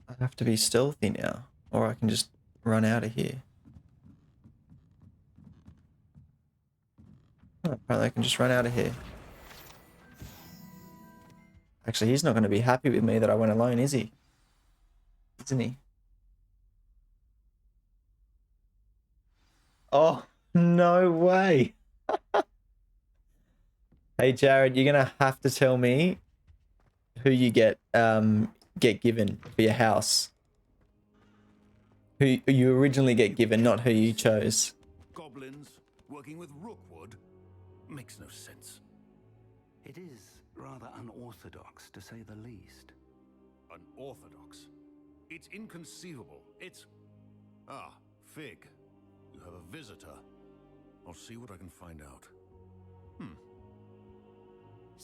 I have to be stealthy now, or I can just run out of here. Oh, apparently I can just run out of here. Actually, he's not going to be happy with me that I went alone, is he? Isn't he? Oh, no way. Hey, Jared, you're going to have to tell me who you get given for your house. Who you originally get given, not who you chose. Goblins working with Rookwood? Makes no sense. It is rather unorthodox, to say the least. Unorthodox? It's inconceivable. It's... Ah, Fig. You have a visitor. I'll see what I can find out.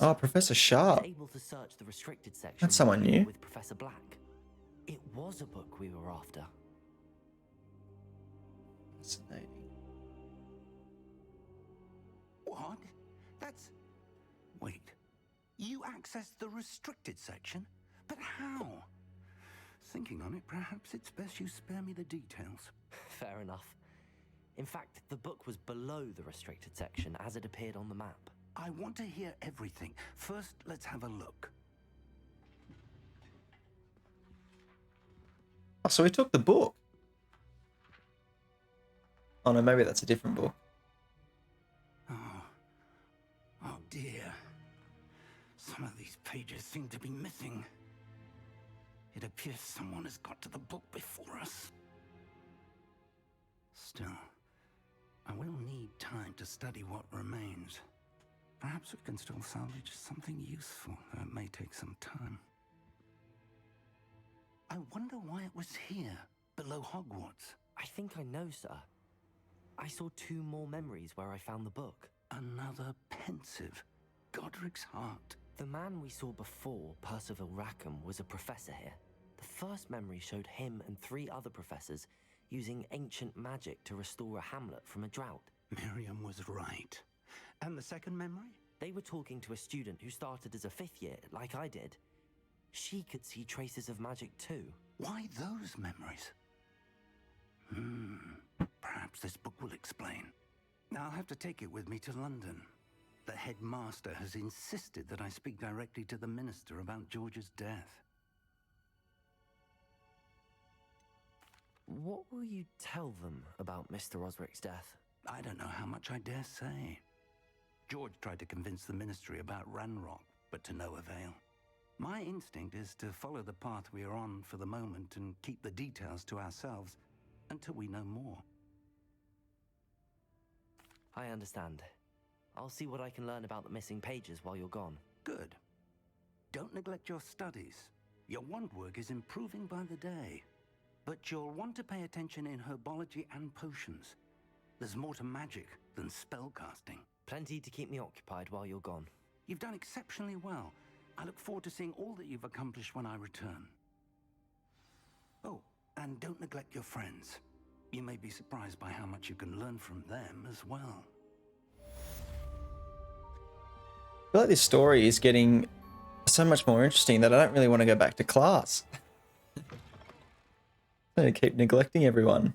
Oh, Professor Sharp. Able to search the restricted section. That's someone new. With Professor Black. It was a book we were after. Fascinating. What? That's... Wait. You accessed the restricted section? But how? Thinking on it, perhaps it's best you spare me the details. Fair enough. In fact, the book was below the restricted section as it appeared on the map. I want to hear everything. First, let's have a look. Oh, so we took the book. Oh no, maybe that's a different book. Oh dear. Some of these pages seem to be missing. It appears someone has got to the book before us. Still, I will need time to study what remains. Perhaps we can still salvage something useful, though it may take some time. I wonder why it was here, below Hogwarts. I think I know, sir. I saw 2 more memories where I found the book. Another pensive. Godric's heart. The man we saw before, Percival Rackham, was a professor here. The first memory showed him and 3 other professors using ancient magic to restore a hamlet from a drought. Miriam was right. And the second memory? They were talking to a student who started as a 5th year, like I did. She could see traces of magic too. Why those memories? Perhaps this book will explain. I'll have to take it with me to London. The headmaster has insisted that I speak directly to the minister about George's death. What will you tell them about Mr. Osric's death? I don't know how much I dare say. George tried to convince the ministry about Ranrock, but to no avail. My instinct is to follow the path we are on for the moment and keep the details to ourselves until we know more. I understand. I'll see what I can learn about the missing pages while you're gone. Good. Don't neglect your studies. Your wand work is improving by the day. But you'll want to pay attention in herbology and potions. There's more to magic than spellcasting. Plenty to keep me occupied while you're gone. You've done exceptionally well. I look forward to seeing all that you've accomplished when I return. Oh, and don't neglect your friends. You may be surprised by how much you can learn from them as well. I feel like this story is getting so much more interesting that I don't really want to go back to class. I'm going to keep neglecting everyone.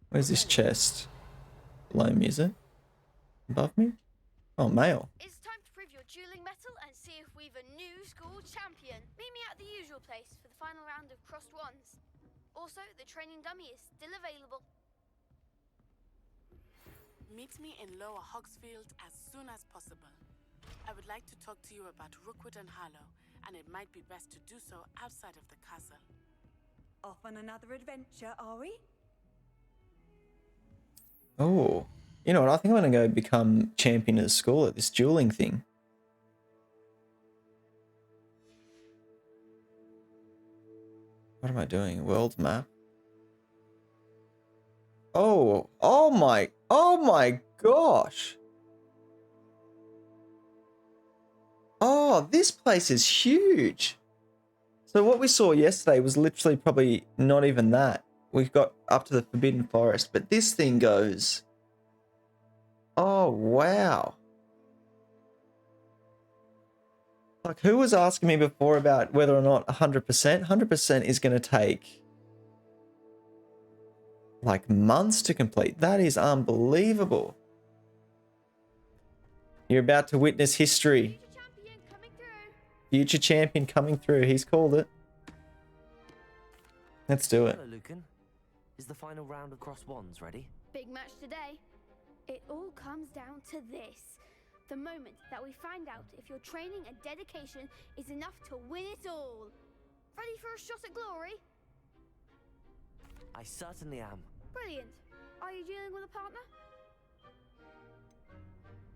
Where's this chest? Low music? Above me? Oh, mail. It's time to prove your dueling mettle and see if we've a new school champion. Meet me at the usual place for the final round of crossed wands. Also, the training dummy is still available. Meet me in Lower Hogsfield as soon as possible. I would like to talk to you about Rookwood and Harlow, and it might be best to do so outside of the castle. Off on another adventure, are we? Oh, you know what? I think I'm going to go become champion of the school at this dueling thing. What am I doing? World map? Oh my gosh. Oh, this place is huge. So what we saw yesterday was literally probably not even that. We've got up to the Forbidden Forest, but this thing goes... Oh, wow. Like, who was asking me before about whether or not 100%? 100% is going to take like months to complete. That is unbelievable. You're about to witness history. Future champion coming through. Future champion coming through. He's called it. Let's do it. Hello, Lucan. Is the final round of Cross Wands ready? Big match today. It all comes down to this. The moment that we find out if your training and dedication is enough to win it all. Ready for a shot at glory? I certainly am. Brilliant. Are you dealing with a partner?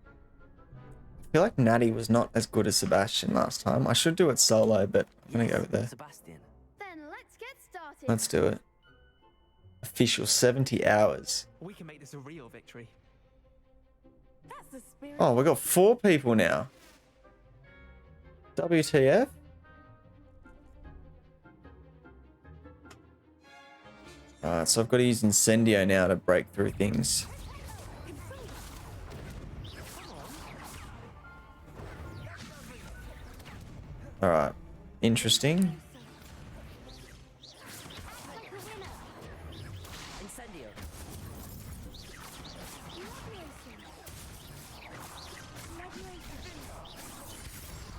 I feel like Natty was not as good as Sebastian last time. I should do it solo, but I'm going to go with there. Sebastian. Then let's get started. Let's do it. Official 70 hours. We can make this a real victory. That's the spirit. Oh, we got 4 people now. WTF? Alright, so I've got to use Incendio now to break through things. Alright, interesting. Incendio.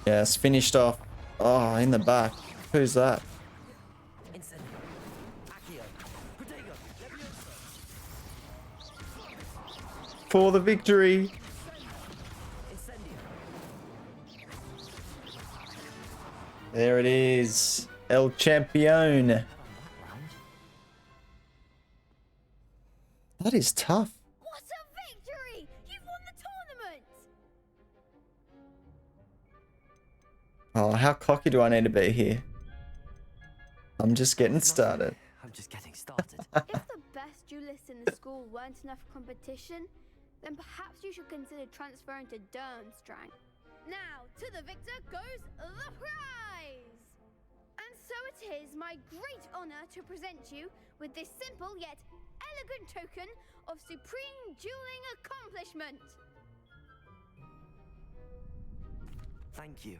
Yes, finished off. Oh, in the back. Who's that? Incendio. Accio. Protego. For the victory. Incendio. There it is. El Champion. That is tough. What a victory! You've won the tournament! Oh, how cocky do I need to be here? I'm just getting started. I'm just getting started. If the best duelists in the school weren't enough competition, then perhaps you should consider transferring to Durmstrang. Now, to the victor goes the prize! And so it is my great honor to present you with this simple yet elegant token of supreme dueling accomplishment. Thank you.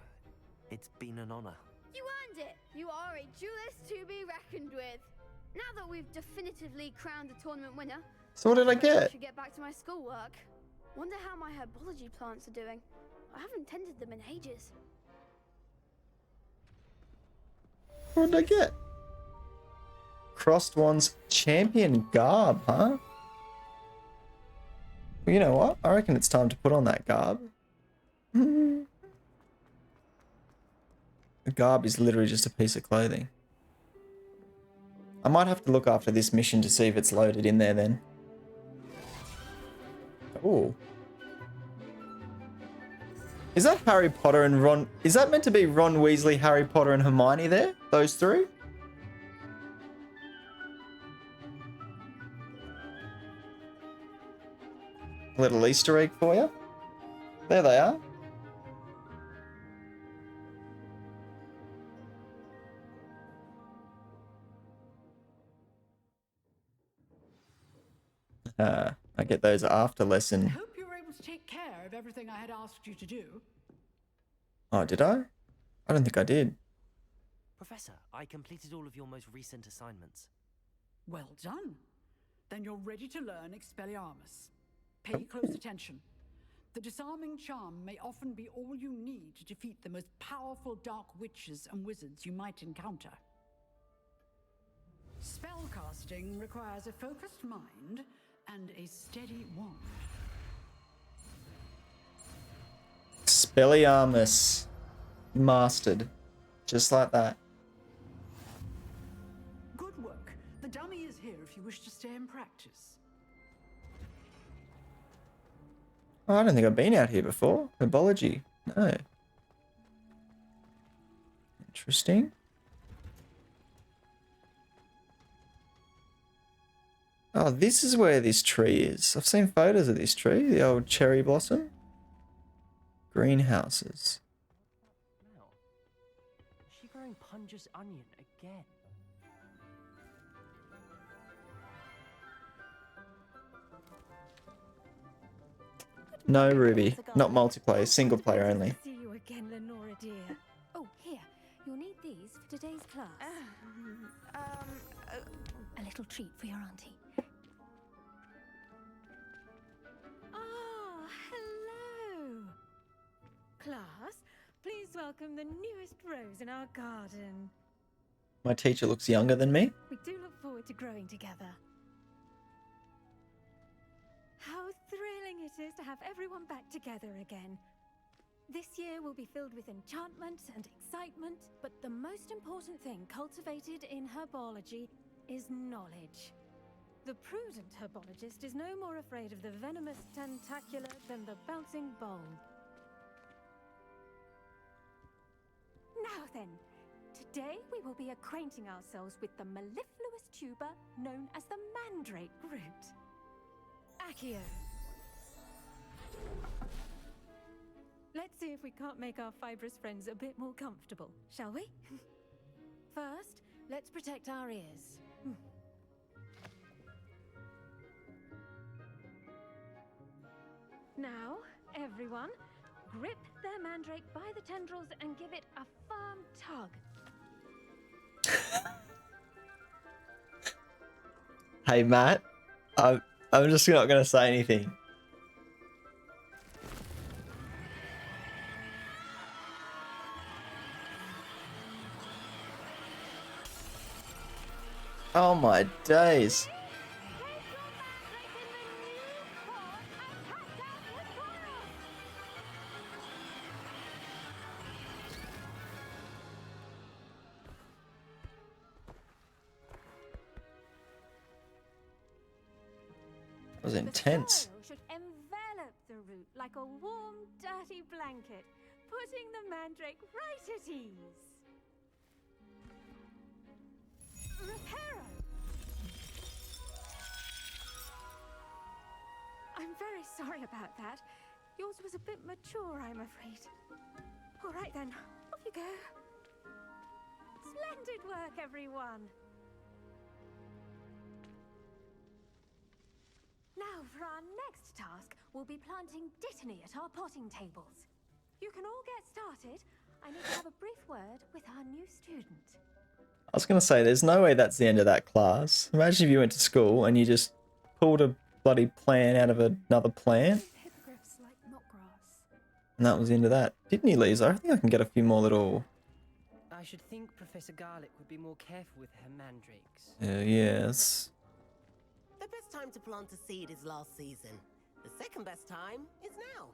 It's been an honor. You earned it! You are a duelist to be reckoned with. Now that we've definitively crowned the tournament winner, So what did I I get? should get back to my schoolwork. Wonder how my herbology plants are doing. I haven't tended them in ages. What did I get? Crossed Wands Champion garb, huh? Well, you know what? I reckon it's time to put on that garb. The garb is literally just a piece of clothing. I might have to look after this mission to see if it's loaded in there then. Oh. Is that Harry Potter and Ron? Is that meant to be Ron Weasley, Harry Potter and Hermione there? Those three? Little Easter egg for you. There they are. I get those after I lesson. hope you were able to take care of everything I had asked you to do. Oh, did I? I don't think I did. Professor, I completed all of your most recent assignments. Well done. Then you're ready to learn Expelliarmus. Pay close attention. The disarming charm may often be all you need to defeat the most powerful dark witches and wizards you might encounter. Spellcasting requires a focused mind and a steady wand. Expelliarmus. Mastered. Just like that. Good work. The dummy is here if you wish to stay in practice. Oh, I don't think I've been out here before. Herbology. No. Interesting. Oh, this is where this tree is. I've seen photos of this tree, the old cherry blossom. Greenhouses. Now, is she growing Punja's onion again? No, Ruby. Not multiplayer, single player only. See you again, Lenora dear. today's class? A little treat for your auntie. Ah, hello. Class, please welcome the newest rose in our garden. My teacher looks younger than me. We do look forward to growing together. How thrilling it is to have everyone back together again. This year will be filled with enchantment and excitement, but the most important thing cultivated in herbology is knowledge. The prudent herbologist is no more afraid of the venomous tentacular than the bouncing bulb. Now then, today we will be acquainting ourselves with the mellifluous tuber known as the mandrake root. Accio. Let's see if we can't make our fibrous friends a bit more comfortable, shall we? First, let's protect our ears. Now, everyone, grip their mandrake by the tendrils and give it a firm tug. Hey, Matt. I'm just not going to say anything. Oh my days. That was intense. The soil should envelop the root like a warm, dirty blanket, putting the mandrake right at ease. Reparo! I'm very sorry about that. Yours was a bit mature, I'm afraid. All right then, off you go. Splendid work, everyone. Now, for our next task, we'll be planting dittany at our potting tables. You can all get started. I need to have a brief word with our new student. I was going to say, there's no way that's the end of that class. Imagine if you went to school and you just pulled a bloody plant out of another plant. Hippogriffs like knotgrass. And that was the end of that. Didn't he, Lisa? I think I can get a few more little... I should think Professor Garlick would be more careful with her mandrakes. yes. The best time to plant a seed is last season. The second best time is now.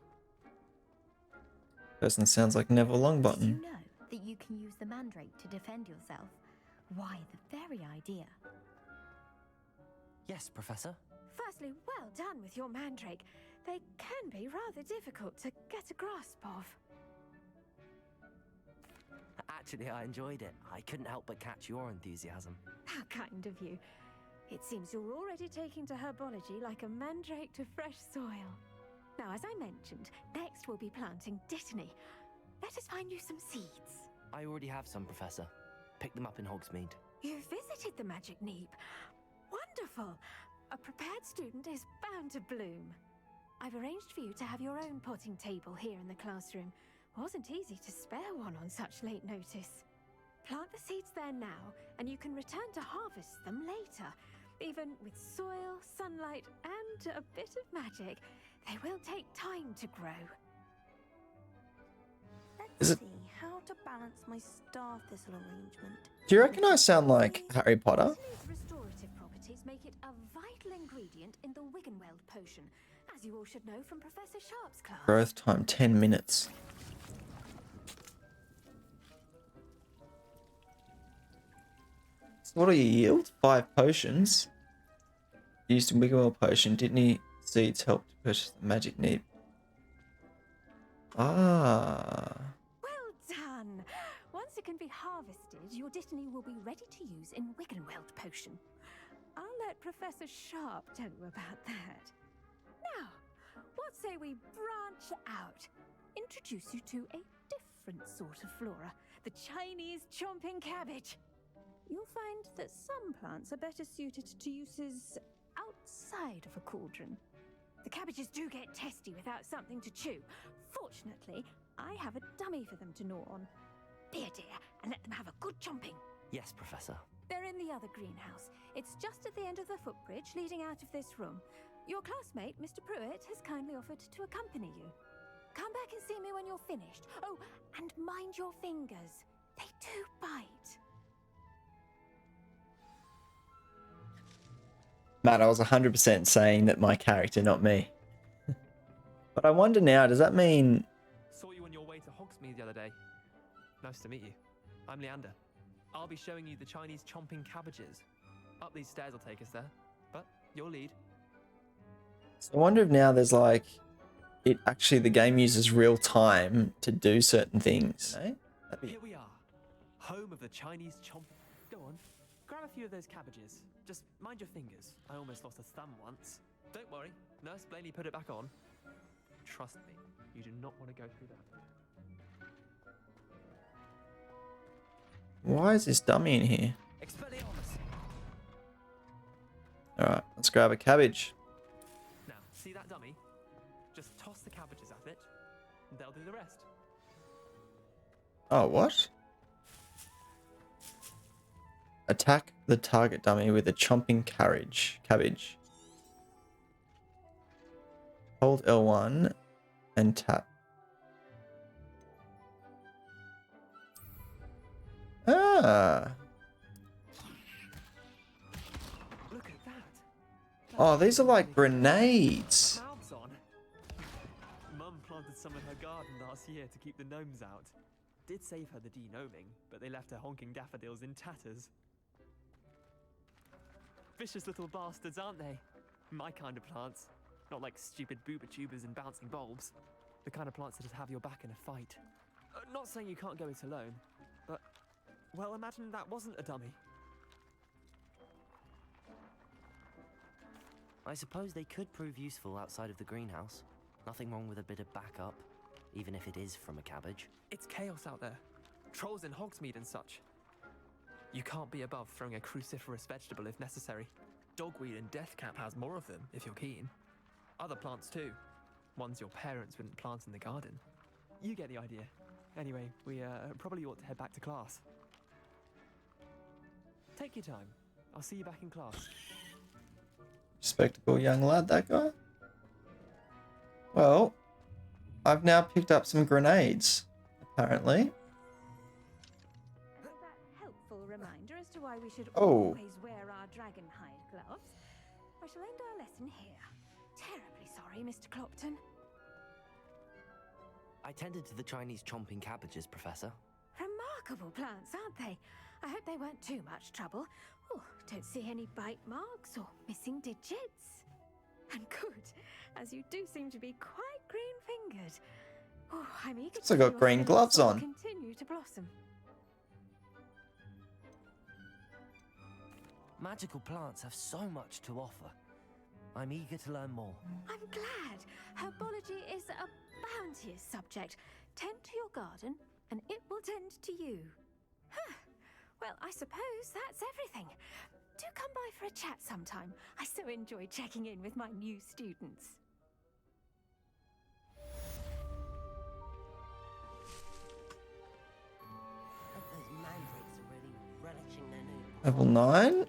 Person sounds like Neville Longbottom. Did you know that you can use the mandrake to defend yourself? Why, the very idea. Yes, Professor. Firstly, well done with your mandrake. They can be rather difficult to get a grasp of. Actually, I enjoyed it. I couldn't help but catch your enthusiasm. How kind of you. It seems you're already taking to herbology like a mandrake to fresh soil. Now, as I mentioned, next we'll be planting dittany. Let us find you some seeds. I already have some, Professor. Picked them up in Hogsmeade. You visited the Magic Neep. Wonderful! A prepared student is bound to bloom. I've arranged for you to have your own potting table here in the classroom. Wasn't easy to spare one on such late notice. Plant the seeds there now, and you can return to harvest them later. Even with soil, sunlight, and a bit of magic, they will take time to grow. Is it... See how to balance my star thistle arrangement. Do you reckon I sound like Harry Potter? Dittany's restorative properties make it a vital ingredient in the Wiggenweld potion, as you all should know from Professor Sharp's class. Growth time 10 minutes. So what do you yield? 5 potions. Used a Wiggle potion. Dittany seeds help to purchase the magic neep. Ah. Well done! Once it can be harvested, your dittany will be ready to use in Wiggenweld potion. I'll let Professor Sharp tell you about that. Now, what say we branch out? Introduce you to a different sort of flora, the Chinese chomping cabbage. You'll find that some plants are better suited to uses outside of a cauldron. The cabbages do get testy without something to chew. Fortunately, I have a dummy for them to gnaw on. Here, dear, and let them have a good chomping. Yes, Professor. They're in the other greenhouse. It's just at the end of the footbridge leading out of this room. Your classmate, Mr. Pruitt, has kindly offered to accompany you. Come back and see me when you're finished. Oh, and mind your fingers. They do bite. Matt, I was 100% saying that my character, not me. But I wonder now, does that mean... Saw you on your way to Hogsmeade the other day. Nice to meet you. I'm Leander. I'll be showing you the Chinese chomping cabbages. Up these stairs will take us there, but your lead. So I wonder if now there's like... It actually, the game uses real time to do certain things. Eh? Here we are. Home of the Chinese chomping... Go on, grab a few of those cabbages. Just mind your fingers. I almost lost a thumb once. Don't worry, Nurse Blaney put it back on. Trust me, you do not want to go through that. Why is this dummy in here? Expelliarmus! Alright, let's grab a cabbage. Now, see that dummy? Just toss the cabbages at it, and they'll do the rest. Oh, what? Attack the target dummy with a chomping cabbage. Hold L1 and tap. Ah. Look at that. Oh, these are like grenades. Mouths on. Mum planted some in her garden last year to keep the gnomes out. Did save her the de-gnoming, but they left her honking daffodils in tatters. Vicious little bastards, aren't they? My kind of plants. Not like stupid booba tubers and bouncing bulbs. The kind of plants that just have your back in a fight. Not saying you can't go it alone, but... Well, imagine that wasn't a dummy. I suppose they could prove useful outside of the greenhouse. Nothing wrong with a bit of backup, even if it is from a cabbage. It's chaos out there. Trolls in Hogsmeade and such. You can't be above throwing a cruciferous vegetable if necessary. Dogweed and deathcap has more of them, if you're keen. Other plants too. Ones your parents wouldn't plant in the garden. You get the idea. Anyway, we probably ought to head back to class. Take your time. I'll see you back in class. Respectable young lad, that guy. Well, I've now picked up some grenades, apparently. With that helpful reminder as to why we should Oh. always wear our dragon hide gloves, I shall end our lesson here. Terribly sorry, Mr. Clopton. I tended to the Chinese chomping cabbages, Professor. Remarkable plants, aren't they? I hope they weren't too much trouble. Oh, don't see any bite marks or missing digits. And good, as you do seem to be quite green-fingered. Oh, I'm eager to So see got your green skills gloves will on. continue to blossom. Magical plants have so much to offer. I'm eager to learn more. I'm glad. Herbology is a bounteous subject. Tend to your garden, and it will tend to you. Huh. Well, I suppose that's everything. Do come by for a chat sometime. I so enjoy checking in with my new students. Those mandrakes are really relishing their new... Level 9.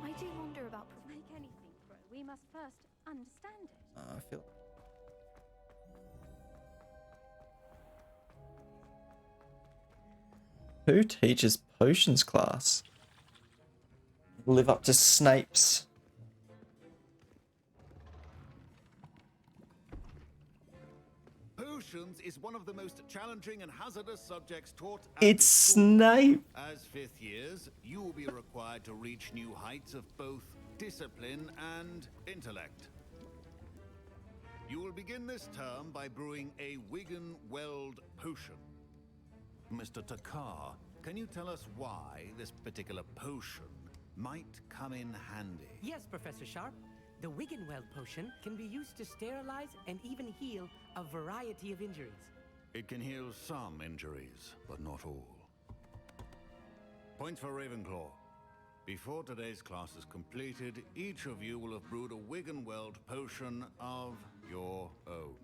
I do wonder about make anything grow. We must first understand it. I feel... Who teaches potions class? Live up to Snape's. Potions is one of the most challenging and hazardous subjects taught at It's the school. Snape. As fifth years, you will be required to reach new heights of both discipline and intellect. You will begin this term by brewing a Wigan-Weld potion. Mr. Takar, can you tell us why this particular potion might come in handy? Yes, Professor Sharp. The Wigan-Weld potion can be used to sterilize and even heal a variety of injuries. It can heal some injuries, but not all. Points for Ravenclaw. Before today's class is completed, each of you will have brewed a Wigan-Weld potion of your own.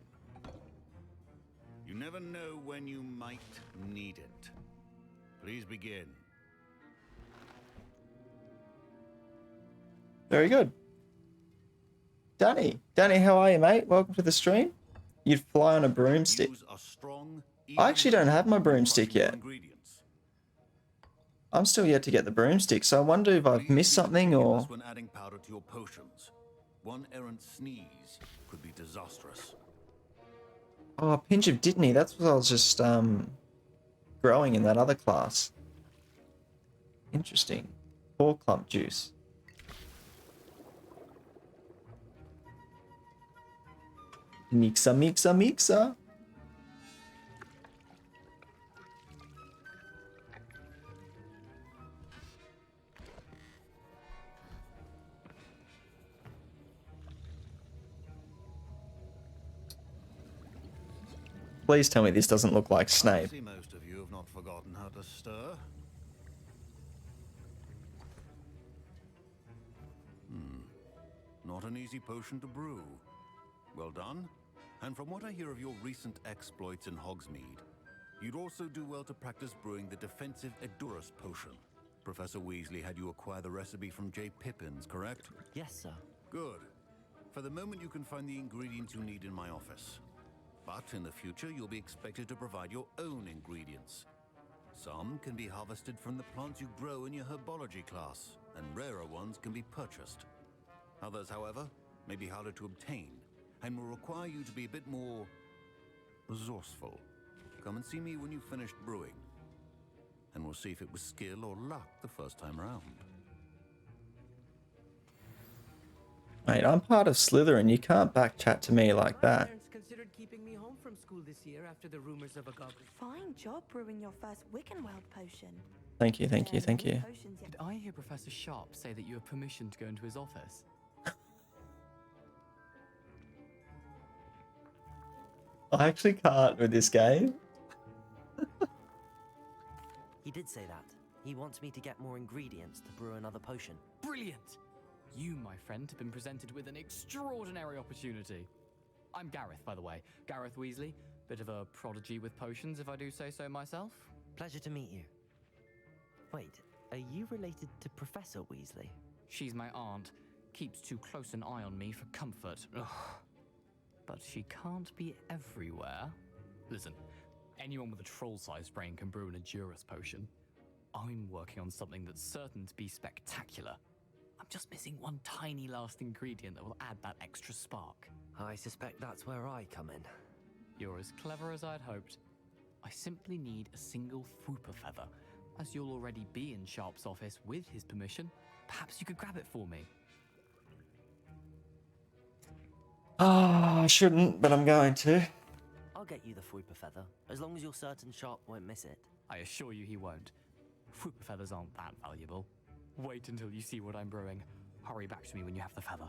You never know when you might need it. Please begin. Very good. Danny, how are you, mate? Welcome to the stream. You'd fly on a broomstick. Use a strong, I actually don't have my broomstick crushing your yet. ingredients. I'm still yet to get the broomstick, so I wonder if I've Please missed be something or... meticulous when adding powder to your potions. One errant sneeze could be disastrous. Oh, a pinch of Dittany. That's what I was just growing in that other class. Interesting. 4 clump juice. Mixa. Please tell me this doesn't look like I Snape. see most of you have not forgotten how to stir. Not an easy potion to brew. Well done. And from what I hear of your recent exploits in Hogsmeade, you'd also do well to practice brewing the defensive Edurus potion. Professor Weasley had you acquire the recipe from J. Pippins, correct? Yes, sir. Good. For the moment, you can find the ingredients you need in my office. But in the future, you'll be expected to provide your own ingredients. Some can be harvested from the plants you grow in your herbology class, and rarer ones can be purchased. Others, however, may be harder to obtain, and will require you to be a bit more resourceful. Come and see me when you've finished brewing, and we'll see if it was skill or luck the first time around. Mate, I'm part of Slytherin. You can't backchat to me like My that. parents considered keeping me home from school this year after the rumors of a goblin. Fine job brewing your first Wiccanweld potion. Thank you. Did I hear Professor Sharp say that you have permission to go into his office? I actually can't with this game. He did say that. He wants me to get more ingredients to brew another potion. Brilliant! You, my friend, have been presented with an extraordinary opportunity. I'm Gareth, by the way. Gareth Weasley. Bit of a prodigy with potions, if I do say so myself. Pleasure to meet you. Wait, are you related to Professor Weasley? She's my aunt. Keeps too close an eye on me for comfort. Ugh. But she can't be everywhere. Listen, anyone with a troll-sized brain can brew an Edurus potion. I'm working on something that's certain to be spectacular. I'm just missing one tiny last ingredient that will add that extra spark. I suspect that's where I come in. You're as clever as I'd hoped. I simply need a single Fwooper feather. As you'll already be in Sharp's office with his permission, perhaps you could grab it for me. Ah, I shouldn't, but I'm going to. I'll get you the Fwooper feather, as long as you're certain Sharp won't miss it. I assure you he won't. Fwooper feathers aren't that valuable. Wait until you see what I'm brewing. Hurry back to me when you have the feather.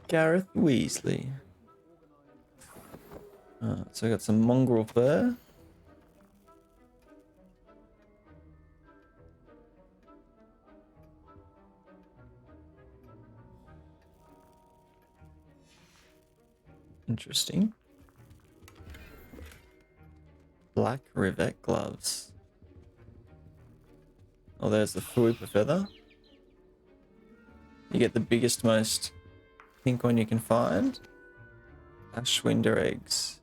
Gareth Weasley. So I got some mongrel fur. Interesting. Black rivet gloves. Oh, there's the Fwooper feather. You get the biggest, most pink one you can find. Ashwinder eggs.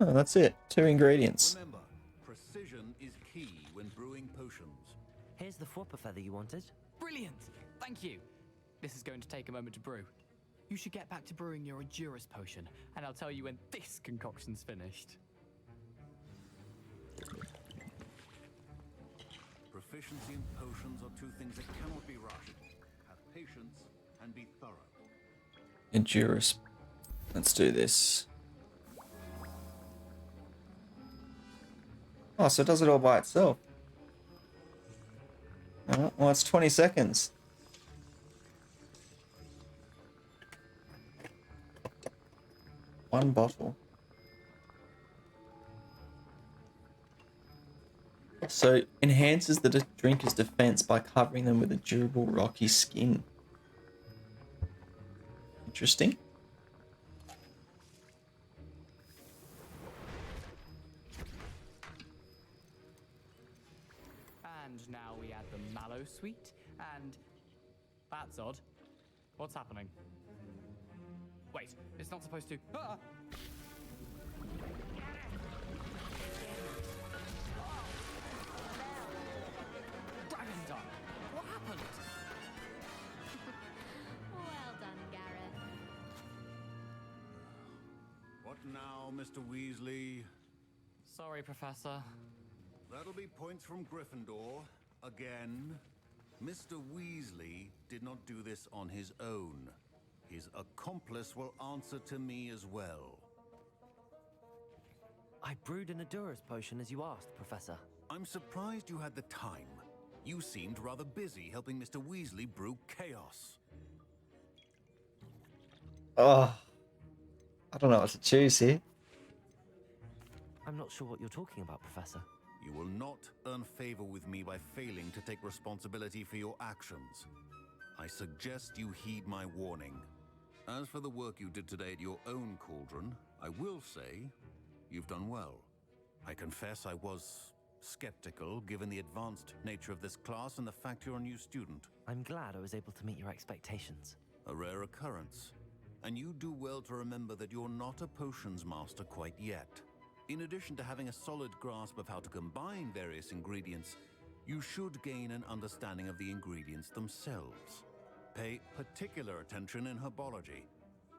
Oh, that's it. 2 ingredients. Remember, precision is key when brewing potions. Here's the Fwooper feather you wanted. Brilliant! Thank you! This is going to take a moment to brew. You should get back to brewing your Edurus potion, and I'll tell you when this concoction's finished. Proficiency in potions are 2 things that cannot be rushed. Have patience and be thorough. Edurus. Let's do this. Oh, so it does it all by itself. Oh, well, it's 20 seconds. One bottle. So, enhances the drinker's defense by covering them with a durable rocky skin. Interesting. now we add the mallow sweet, and that's odd. What's happening? Wait, it's not supposed to. Ah! Dragon Done! What happened? Well done, Gareth. What now, Mr. Weasley? Sorry, Professor. That'll be points from Gryffindor. Again. Mr. Weasley did not do this on his own. His accomplice will answer to me as well. I brewed an Adura's potion as you asked, Professor. I'm surprised you had the time. You seemed rather busy helping Mr. Weasley brew chaos. Oh, I don't know what to choose here. I'm not sure what you're talking about, Professor. You will not earn favor with me by failing to take responsibility for your actions. I suggest you heed my warning. As for the work you did today at your own cauldron, I will say you've done well. I confess I was skeptical given the advanced nature of this class and the fact you're a new student. I'm glad I was able to meet your expectations. A rare occurrence. And you do well to remember that you're not a potions master quite yet. In addition to having a solid grasp of how to combine various ingredients, you should gain an understanding of the ingredients themselves. Pay particular attention in herbology.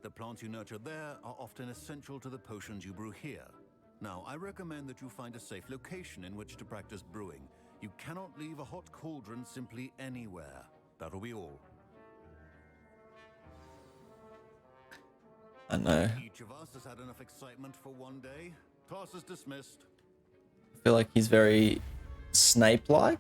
The plants you nurture there are often essential to the potions you brew here. Now, I recommend that you find a safe location in which to practice brewing. You cannot leave a hot cauldron simply anywhere. That'll be all. I know. Each of us has had enough excitement for one day. Class is dismissed. I feel like he's very Snape-like.